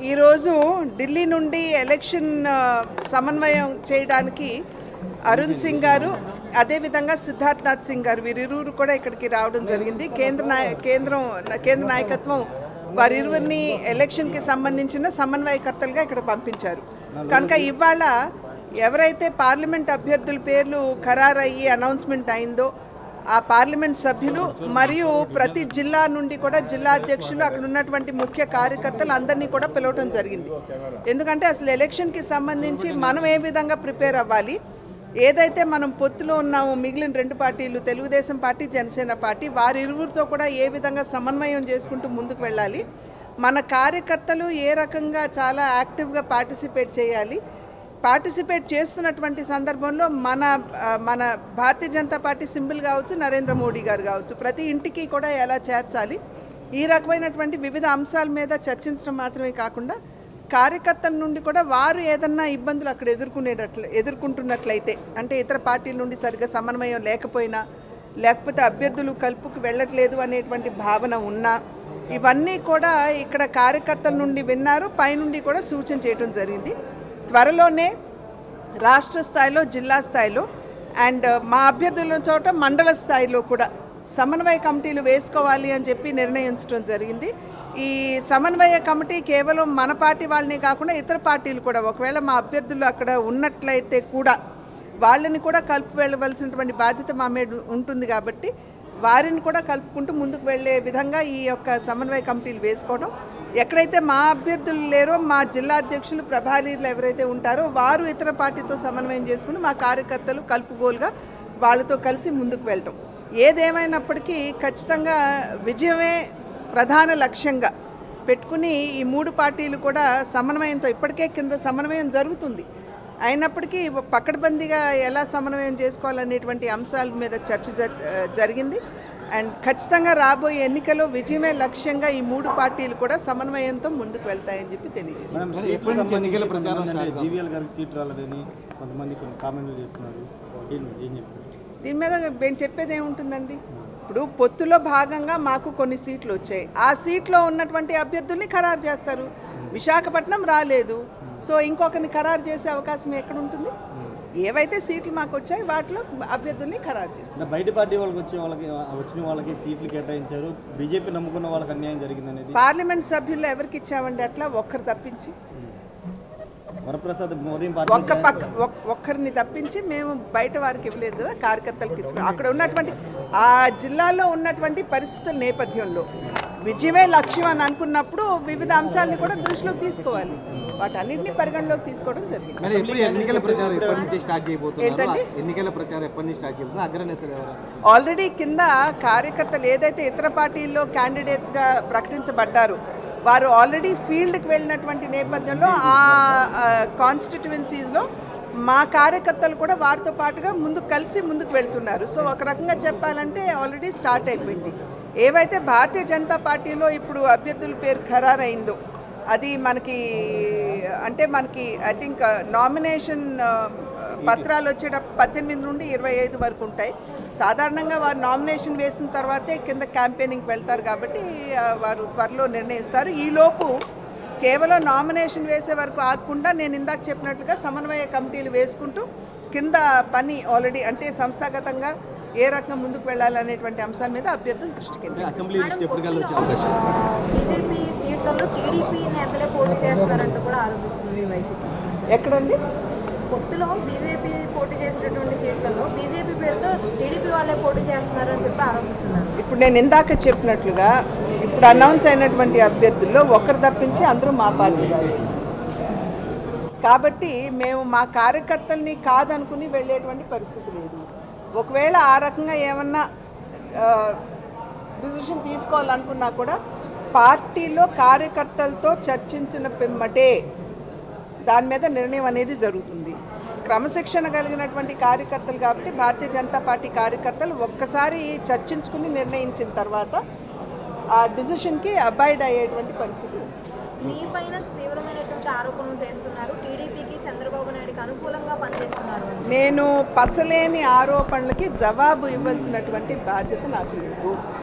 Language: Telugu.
ఈరోజు ఢిల్లీ నుండి ఎలక్షన్ సమన్వయం చేయడానికి అరుణ్ సింగ్ గారు అదేవిధంగా సిద్ధార్థ్ నాథ్ సింగ్ గారు వీరిరువురు కూడా ఇక్కడికి రావడం జరిగింది. కేంద్ర నాయకత్వం వారిరువురిని ఎలక్షన్కి సంబంధించిన సమన్వయకర్తలుగా ఇక్కడ పంపించారు. కనుక ఇవాళ ఎవరైతే పార్లమెంట్ అభ్యర్థుల పేర్లు ఖరారయ్యి అనౌన్స్మెంట్ అయిందో ఆ పార్లమెంట్ సభ్యులు మరియు ప్రతి జిల్లా నుండి కూడా జిల్లా అధ్యక్షులు అక్కడ ఉన్నటువంటి ముఖ్య కార్యకర్తలు అందరినీ కూడా పిలవటం జరిగింది. ఎందుకంటే అసలు ఎలక్షన్కి సంబంధించి మనం ఏ విధంగా ప్రిపేర్ అవ్వాలి, ఏదైతే మనం పొత్తులో ఉన్నామో మిగిలిన రెండు పార్టీలు తెలుగుదేశం పార్టీ జనసేన పార్టీ వారిరువురితో కూడా ఏ విధంగా సమన్వయం చేసుకుంటూ ముందుకు వెళ్ళాలి, మన కార్యకర్తలు ఏ రకంగా చాలా యాక్టివ్గా పార్టిసిపేట్ చేయాలి, పార్టిసిపేట్ చేస్తున్నటువంటి సందర్భంలో మన భారతీయ జనతా పార్టీ సింబల్ కావచ్చు, నరేంద్ర మోడీ గారు కావచ్చు, ప్రతి ఇంటికి కూడా ఎలా చేర్చాలి, ఈ రకమైనటువంటి వివిధ అంశాల మీద చర్చించడం మాత్రమే కాకుండా కార్యకర్తల నుండి కూడా వారు ఏదన్నా ఇబ్బందులు అక్కడ ఎదుర్కొంటున్నట్లయితే, అంటే ఇతర పార్టీల నుండి సరిగ్గా సమన్వయం లేకపోయినా లేకపోతే అభ్యర్థులు కలుపుకు వెళ్ళట్లేదు అనేటువంటి భావన ఉన్నా ఇవన్నీ కూడా ఇక్కడ కార్యకర్తల నుండి విన్నారు, పైనుండి కూడా సూచన చేయడం జరిగింది. త్వరలోనే రాష్ట్ర స్థాయిలో జిల్లా స్థాయిలో అండ్ మా అభ్యర్థుల చోట మండల స్థాయిలో కూడా సమన్వయ కమిటీలు వేసుకోవాలి అని చెప్పి నిర్ణయించడం జరిగింది. ఈ సమన్వయ కమిటీ కేవలం మన పార్టీ వాళ్ళని కాకుండా ఇతర పార్టీలు కూడా ఒకవేళ మా అభ్యర్థులు అక్కడ ఉన్నట్లయితే కూడా వాళ్ళని కూడా కలుపు వెళ్ళవలసినటువంటి బాధ్యత మా మీద ఉంటుంది. కాబట్టి వారిని కూడా కలుపుకుంటూ ముందుకు వెళ్ళే విధంగా ఈ యొక్క సమన్వయ కమిటీలు వేసుకోవడం, ఎక్కడైతే మా అభ్యర్థులు లేరో మా జిల్లా అధ్యక్షులు ప్రభారీలు ఎవరైతే ఉంటారో వారు ఇతర పార్టీతో సమన్వయం చేసుకుని మా కార్యకర్తలు కలుపుగోలుగా వాళ్ళతో కలిసి ముందుకు వెళ్ళటం. ఏదేమైనప్పటికీ ఖచ్చితంగా విజయమే ప్రధాన లక్ష్యంగా పెట్టుకుని ఈ మూడు పార్టీలు కూడా సమన్వయంతో ఇప్పటికే కింద సమన్వయం జరుగుతుంది. అయినప్పటికీ పకడ్బందీగా ఎలా సమన్వయం చేసుకోవాలనేటువంటి అంశాల మీద చర్చ జరిగింది. అండ్ ఖచ్చితంగా రాబోయే ఎన్నికల్లో విజయమే లక్ష్యంగా ఈ మూడు పార్టీలు కూడా సమన్వయంతో ముందుకు వెళ్తాయని చెప్పి తెలియజేస్తున్నారు. దీని మీద మేము చెప్పేది ఏముంటుందండి, ఇప్పుడు పొత్తులో భాగంగా మాకు కొన్ని సీట్లు వచ్చాయి, ఆ సీట్లో ఉన్నటువంటి అభ్యర్థుల్ని ఖరారు చేస్తారు. విశాఖపట్నం రాలేదు, సో ఇంకొకరిని ఖరారు చేసే అవకాశం ఎక్కడ ఉంటుంది? ఏవైతే సీట్లు మాకు వచ్చాయి వాటిలో అభ్యర్థుల్ని ఖరారు చేస్తారు. బయట పార్టీ వాళ్ళకి వచ్చిన వాళ్ళకి సీట్లు కేటాయించారు, బీజేపీ నమ్ముకున్న వాళ్ళకి అన్యాయం జరిగిందనేది పార్లమెంట్ సభ్యుల్లో ఎవరికి ఇచ్చామండి అట్లా ఒక్కరు తప్పించి? వరప్రసాద్ మోదీ ఒక్కరిని తప్పించి మేము బయట వారికి ఇవ్వలేదు కదా, కార్యకర్తలకు ఇచ్చుకున్నాం. అక్కడ ఉన్నటువంటి ఆ జిల్లాలో ఉన్నటువంటి పరిస్థితుల నేపథ్యంలో విజయమే లక్ష్యం అని అనుకున్నప్పుడు వివిధ అంశాలను కూడా దృష్టిలోకి తీసుకోవాలి, వాటన్నింటినీ పరిగణలోకి తీసుకోవడం జరిగింది. ఆల్రెడీ కింద కార్యకర్తలు ఏదైతే ఇతర పార్టీల్లో క్యాండిడేట్స్గా ప్రకటించబడ్డారు వారు ఆల్రెడీ ఫీల్డ్కి వెళ్ళినటువంటి నేపథ్యంలో ఆ కాన్స్టిట్యువెన్సీస్లో మా కార్యకర్తలు కూడా వారితో పాటుగా ముందుకు వెళ్తున్నారు. సో ఒక రకంగా చెప్పాలంటే ఆల్రెడీ స్టార్ట్ అయిపోయింది. ఏవైతే భారతీయ జనతా పార్టీలో ఇప్పుడు అభ్యర్థుల పేరు ఖరారైందో అది మనకి ఐ థింక్ నామినేషన్ పత్రాలు వచ్చేటప్పుడు 18 నుండి 25 వరకు ఉంటాయి. సాధారణంగా వారు నామినేషన్ వేసిన తర్వాతే కింద క్యాంపెయినింగ్కి వెళ్తారు కాబట్టి వారు త్వరలో నిర్ణయిస్తారు. ఈలోపు కేవలం నామినేషన్ వేసే వరకు ఆగకుండా నేను ఇందాక చెప్పినట్లుగా సమన్వయ కమిటీలు వేసుకుంటూ కింద పని ఆల్రెడీ అంటే సంస్థాగతంగా ఏ రకంగా ముందుకు వెళ్ళాలనేటువంటి అంశాల మీద అభ్యర్థులు దృష్టికి ఎక్కడండి పొత్తులో బీజేపీ పోటీ చేసినటువంటి సీట్లలో బీజేపీ పేరుతో టీడీపీ వాళ్ళే పోటీ చేస్తున్నారని చెప్పి ఆరోపిస్తున్నారు. ఇప్పుడు నేను ఇందాక చెప్పినట్లుగా ఇప్పుడు అనౌన్స్ అయినటువంటి అభ్యర్థుల్లో ఒకరు తప్పించి అందరూ మా పార్టీ వారు కాబట్టి మేము మా కార్యకర్తల్ని కాదనుకుని వెళ్ళేటువంటి పరిస్థితి లేదు. ఒకవేళ ఆ రకంగా ఏమన్నా డిసిషన్ తీసుకోవాలనుకున్నా కూడా పార్టీలో కార్యకర్తలతో చర్చించిన పిమ్మటే దాని మీద నిర్ణయం అనేది జరుగుతుంది. క్రమశిక్షణ కలిగినటువంటి కార్యకర్తలు కాబట్టి భారతీయ జనతా పార్టీ కార్యకర్తలు ఒక్కసారి చర్చించుకుని నిర్ణయించిన తర్వాత ఆ డిసిషన్కి అబాయిడ్ అయ్యేటువంటి పరిస్థితి. మీ పైన తీవ్రమైనటువంటి ఆరోపణలు చేస్తున్నారు, టీడీపీకి చంద్రబాబు నాయుడుకి అనుకూలంగా పనిచేస్తున్నారు. నేను పసలేని ఆరోపణలకి జవాబు ఇవ్వాల్సినటువంటి బాధ్యత నాకు లేదు.